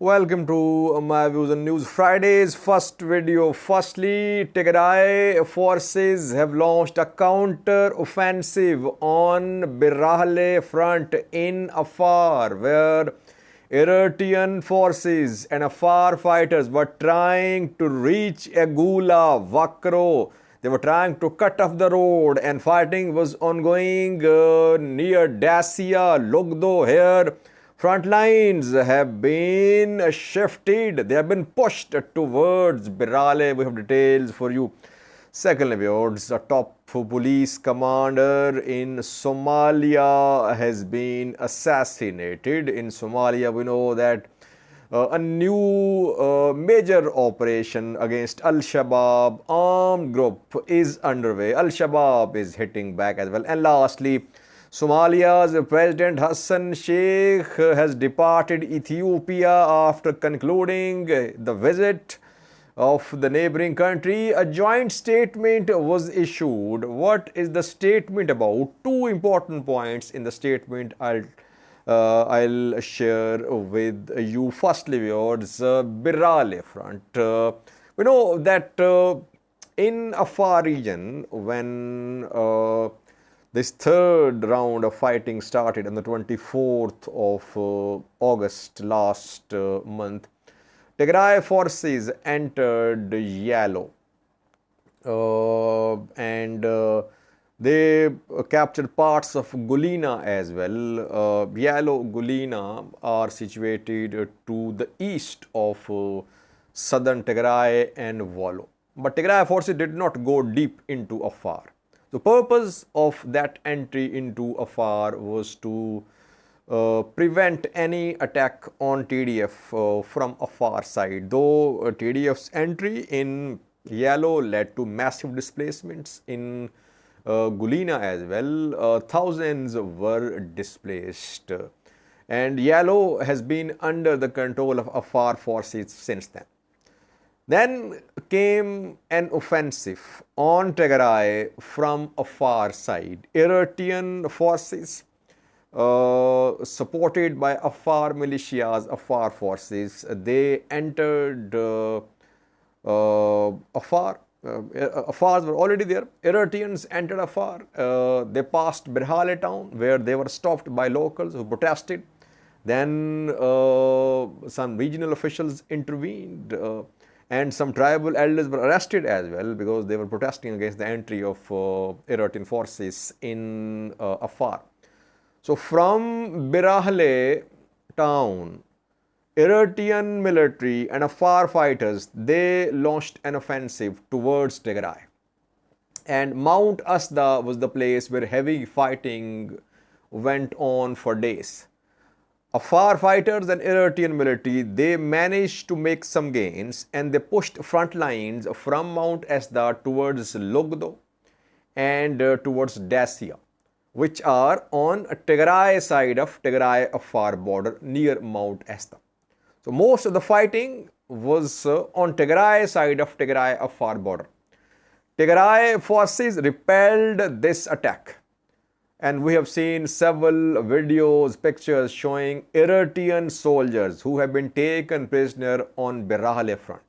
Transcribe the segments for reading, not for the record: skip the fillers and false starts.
Welcome to my views on news Friday's first video. Firstly, Tigray forces have launched a counter-offensive on Berahle front in Afar, where Eritrean forces and Afar fighters were trying to reach Agula, Vakro. They were trying to cut off the road, and fighting was ongoing near Dacia, Logdo here. Front lines have been shifted. They have been pushed towards Berahle. We have details for you. Secondly, viewers, a top police commander in Somalia has been assassinated. In Somalia, we know that a new major operation against Al-Shabaab armed group is underway. Al-Shabaab is hitting back as well. And lastly, Somalia's President Hassan Sheikh has departed Ethiopia after concluding the visit of the neighboring country. A joint statement was issued. What is the statement about? Two important points in the statement I'll share with you. Firstly, viewers, Berahle front. We know that in Afar region, when this third round of fighting started on the 24th of August last month, Tigray forces entered Yalo and they captured parts of Gulina as well. Yalo, Gulina are situated to the east of southern Tigray and Wallo. But Tigray forces did not go deep into Afar. The purpose of that entry into Afar was to prevent any attack on TDF from Afar side. Though TDF's entry in Yalo led to massive displacements in Gulina as well, thousands were displaced. And Yalo has been under the control of Afar forces since then. Then came an offensive on Tigray from Afar side. Eritrean forces supported by Afar militias, Afar forces, they entered Afar. Afars were already there. Eritreans entered Afar. They passed Berhale town where they were stopped by locals who protested. Then some regional officials intervened. And some tribal elders were arrested as well because they were protesting against the entry of Eritrean forces in Afar. So from Berahle town, Eritrean military and Afar fighters, they launched an offensive towards Tigray. And Mount Asda was the place where heavy fighting went on for days. Afar fighters and Eritrean military, they managed to make some gains and they pushed front lines from Mount Asda towards Logdo and towards Dacia, which are on Tigray side of Tigray-Afar border near Mount Asda. So most of the fighting was on Tigray side of Tigray-Afar border. Tigray forces repelled this attack. And we have seen several videos, pictures showing Eritrean soldiers who have been taken prisoner on Berahle front.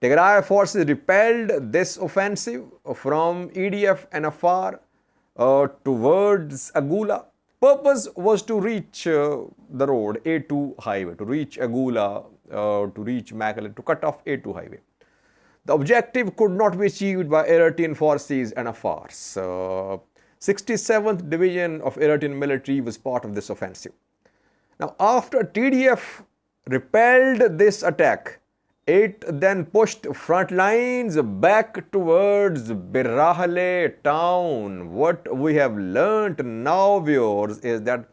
Tigray forces repelled this offensive from EDF and Afar towards Agula. Purpose was to reach the road, A2 highway, to reach Agula, to reach Makale, to cut off A2 highway. The objective could not be achieved by Eritrean forces and Afars. 67th Division of Eritrean military was part of this offensive. Now, after TDF repelled this attack, it then pushed front lines back towards Berahle town. What we have learnt now, viewers, is that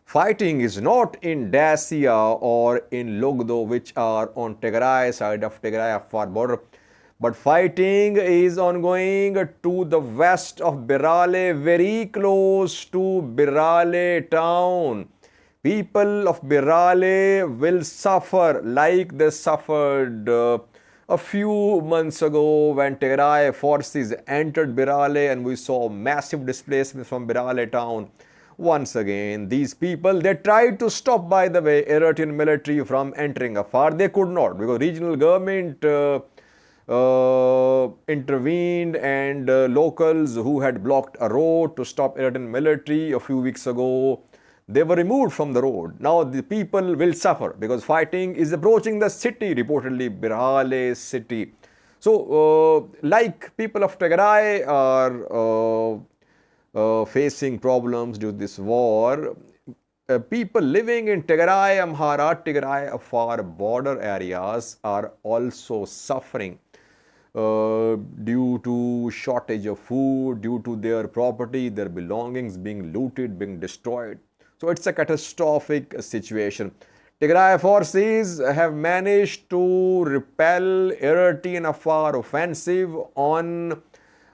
fighting is not in Dacia or in Logdo, which are on Tigray side of Tigray-Afar border. But fighting is ongoing to the west of Berahle, very close to Berahle town. People of Berahle will suffer like they suffered a few months ago when Tigray forces entered Berahle and we saw massive displacement from Berahle town. Once again, these people, they tried to stop, by the way, Eritrean military from entering Afar. They could not, because regional government intervened, and locals who had blocked a road to stop Eritrean military a few weeks ago, they were removed from the road. Now the people will suffer because fighting is approaching the city, reportedly Berahle city. So, like people of Tigray are facing problems due to this war, people living in Tigray, Amhara, Tigray, Afar border areas are also suffering due to shortage of food, due to their property, their belongings being looted, being destroyed. So it's a catastrophic situation. Tigray forces have managed to repel Eritrean Afar offensive on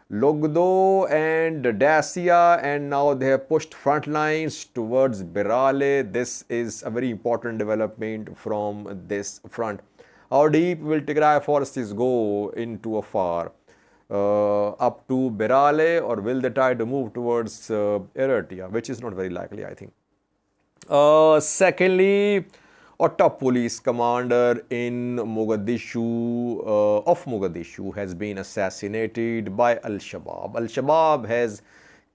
Logdo and Dacia, and now they have pushed front lines towards Berahle. This is a very important development from this front. How deep will Tigray forces go into Afar? Up to Berahle, or will they try to move towards Eritrea, which is not very likely, I think. Secondly, a top police commander in Mogadishu, of Mogadishu, has been assassinated by Al-Shabaab. Al-Shabaab has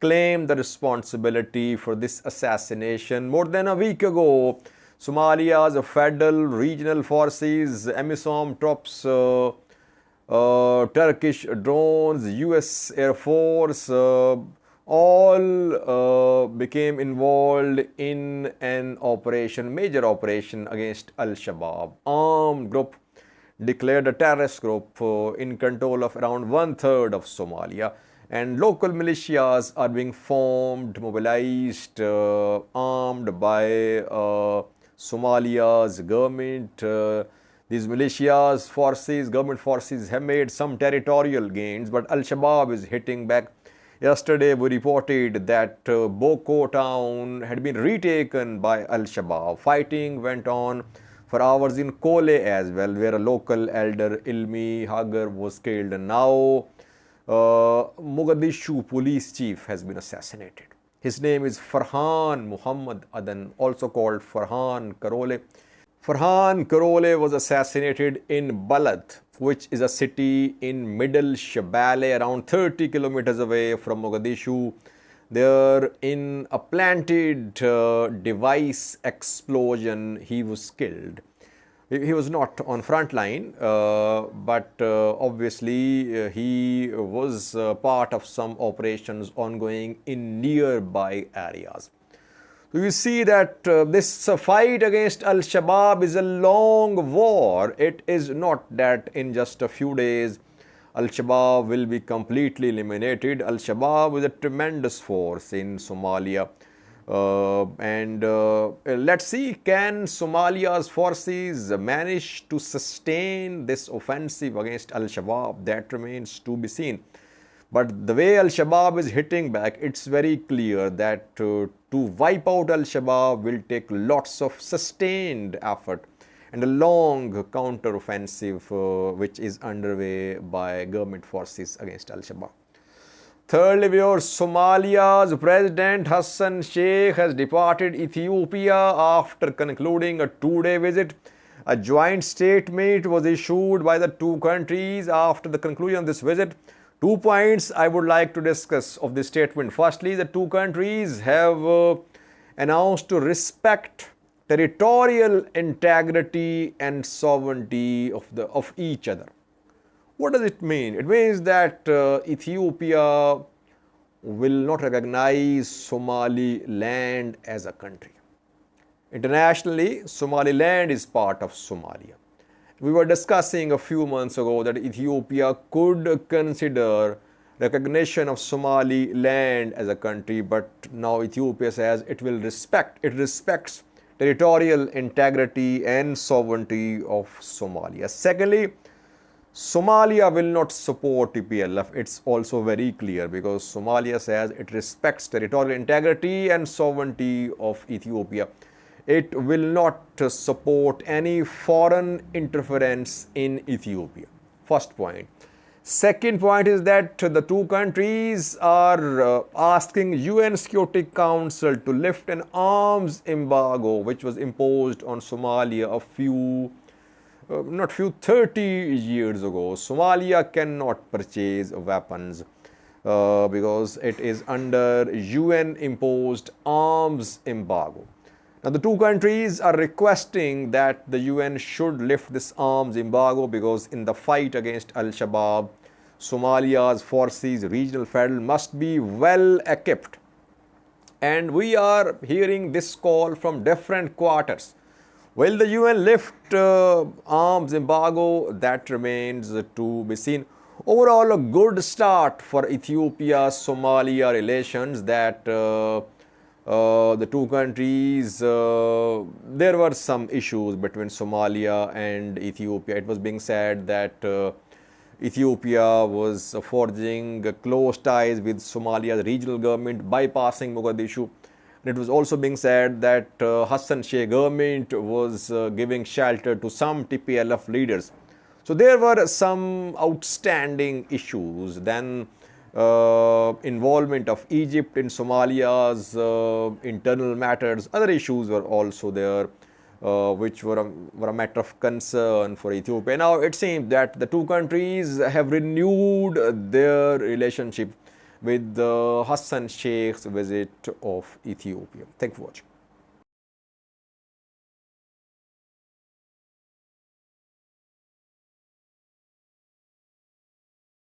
claimed the responsibility for this assassination more than a week ago. Somalia's federal regional forces, AMISOM troops, Turkish drones, US Air Force, all became involved in an operation, major operation against Al-Shabaab. Armed group declared a terrorist group in control of around 1/3 of Somalia, and local militias are being formed, mobilized, armed by Somalia's government. These militias, forces, government forces have made some territorial gains, but Al-Shabaab is hitting back. Yesterday, we reported that Boko town had been retaken by Al-Shabaab. Fighting went on for hours in Kole as well, where a local elder, Ilmi Hagar, was killed. And now, Mogadishu Police chief has been assassinated. His name is Farhan Muhammad Adan, also called Farhan Karole. Farhan Karole was assassinated in Balad, which is a city in middle Shabelle, around 30 kilometers away from Mogadishu. There, in a planted device explosion, he was killed. He was not on front line, but obviously he was part of some operations ongoing in nearby areas. So you see that this fight against Al-Shabaab is a long war. It is not that in just a few days Al-Shabaab will be completely eliminated. Al-Shabaab is a tremendous force in Somalia. Let's see, can Somalia's forces manage to sustain this offensive against Al-Shabaab? That remains to be seen. But the way Al-Shabaab is hitting back, it's very clear that to wipe out Al-Shabaab will take lots of sustained effort and a long counter-offensive which is underway by government forces against Al-Shabaab. Thirdly, viewers, Somalia's President Hassan Sheikh has departed Ethiopia after concluding a 2-day visit. A joint statement was issued by the two countries after the conclusion of this visit. 2 points I would like to discuss of this statement. Firstly, the two countries have announced to respect territorial integrity and sovereignty of each other. What does it mean? It means that Ethiopia will not recognize Somaliland as a country. Internationally, Somaliland is part of Somalia. We were discussing a few months ago that Ethiopia could consider recognition of Somaliland as a country, but now Ethiopia says it respects territorial integrity and sovereignty of Somalia. Secondly, Somalia will not support TPLF. It's also very clear because Somalia says it respects territorial integrity and sovereignty of Ethiopia. It will not support any foreign interference in Ethiopia. First point. Second point is that the two countries are asking UN Security Council to lift an arms embargo which was imposed on Somalia a few, not few, 30 years ago. Somalia cannot purchase weapons because it is under UN imposed arms embargo. Now, the two countries are requesting that the UN should lift this arms embargo because in the fight against Al-Shabaab, Somalia's forces, regional federal, must be well equipped. And we are hearing this call from different quarters. Will the UN lift arms embargo? That remains to be seen. Overall, a good start for Ethiopia-Somalia relations that the two countries, there were some issues between Somalia and Ethiopia. It was being said that Ethiopia was forging close ties with Somalia's regional government, bypassing Mogadishu. And it was also being said that Hassan Sheikh government was giving shelter to some TPLF leaders. So there were some outstanding issues. Then involvement of Egypt in Somalia's internal matters, other issues were also there, which were a matter of concern for Ethiopia. Now it seems that the two countries have renewed their relationship with Hassan Sheikh's visit of Ethiopia. Thank you for watching.